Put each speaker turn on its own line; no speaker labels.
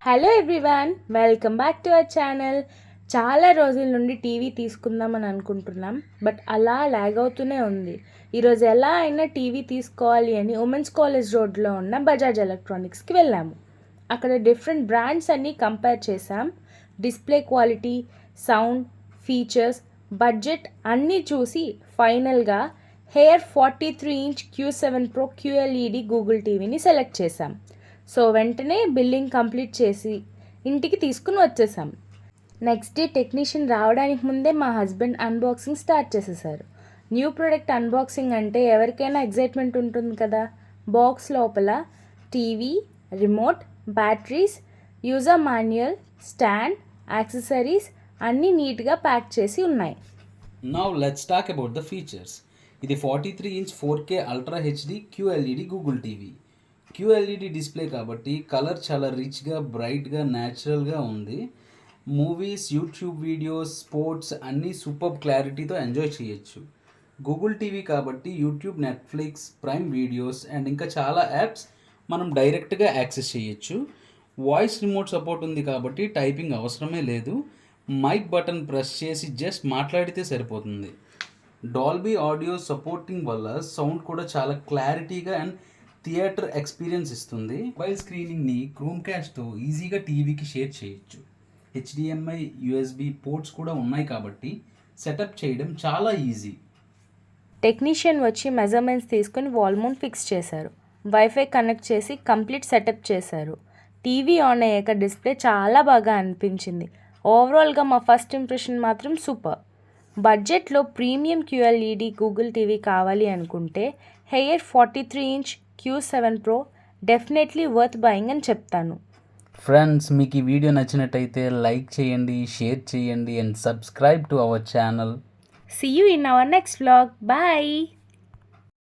Hello everyone, welcome back to our channel. చాలా రోజుల నుండి టీవీ తీసుకుందామని అనుకుంటున్నాం, బట్ అలా ల్యాగ్ అవుతూనే ఉంది. ఈరోజు ఎలా అయినా టీవీ తీసుకోవాలి అని ఉమెన్స్ కాలేజ్ రోడ్లో ఉన్న బజాజ్ ఎలక్ట్రానిక్స్కి వెళ్ళాము. అక్కడ డిఫరెంట్ బ్రాండ్స్ అన్నీ కంపేర్ చేసాం. Display quality, sound, features, budget అన్నీ చూసి ఫైనల్గా hair 43" Q7 Pro QLED Google టీవీని సెలెక్ట్ చేసాం. సో వెంటనే బిల్లింగ్ కంప్లీట్ చేసి ఇంటికి తీసుకుని వచ్చేసాం. నెక్స్ట్ డే టెక్నీషియన్ రావడానికి ముందే మా హస్బెండ్ అన్బాక్సింగ్ స్టార్ట్ చేసేసారు. న్యూ ప్రోడక్ట్ అన్బాక్సింగ్ అంటే ఎవరికైనా ఎగ్జైట్మెంట్ ఉంటుంది కదా. బాక్స్ లోపల TV, remote, batteries, user manual, stand, accessories అన్నీ నీట్గా ప్యాక్ చేసి ఉన్నాయి.
Now let's talk about the features. ఇది 43" 4K Ultra HD QLED Google TV. QLED display కాబట్టి కలర్ చాలా రిచ్గా, బ్రైట్గా, న్యాచురల్గా ఉంది. మూవీస్, యూట్యూబ్ వీడియోస్, స్పోర్ట్స్ అన్నీ సూపర్ క్లారిటీతో ఎంజాయ్ చేయొచ్చు. గూగుల్ టీవీ కాబట్టి YouTube, Netflix, prime videos and ఇంకా చాలా యాప్స్ మనం డైరెక్ట్గా యాక్సెస్ చేయొచ్చు. వాయిస్ రిమోట్ సపోర్ట్ ఉంది కాబట్టి టైపింగ్ అవసరమే లేదు. మైక్ బటన్ ప్రెస్ చేసి జస్ట్ మాట్లాడితే సరిపోతుంది. డాల్బీ ఆడియో సపోర్టింగ్ వల్ల సౌండ్ కూడా చాలా క్లారిటీగా అండ్ థియేటర్ ఎక్స్పీరియన్స్ ఇస్తుంది. మొబైల్ స్క్రీనింగ్ని క్రోమ్కాస్ట్తో ఈజీగా టీవీకి షేర్ చేయొచ్చు. HDMI, USB పోర్ట్స్ కూడా ఉన్నాయి కాబట్టి సెటప్ చేయడం చాలా ఈజీ.
టెక్నీషియన్ వచ్చి మెజర్మెంట్స్ తీసుకుని వాల్ మౌంట్ ఫిక్స్ చేశారు. వైఫై కనెక్ట్ చేసి కంప్లీట్ సెటప్ చేశారు. టీవీ ఆన్ అయ్యాక డిస్ప్లే చాలా బాగా అనిపించింది. ఓవరాల్గా మా ఫస్ట్ ఇంప్రెషన్ మాత్రం సూపర్. బడ్జెట్లో ప్రీమియం QLED గూగుల్ టీవీ కావాలి అనుకుంటే hair 43" Q7 Pro definitely worth buying అని చెప్తాను.
ఫ్రెండ్స్, మీకు ఈ వీడియో నచ్చినట్టయితే లైక్ చేయండి, షేర్ చేయండి and subscribe to our channel.
See you in our next vlog. Bye.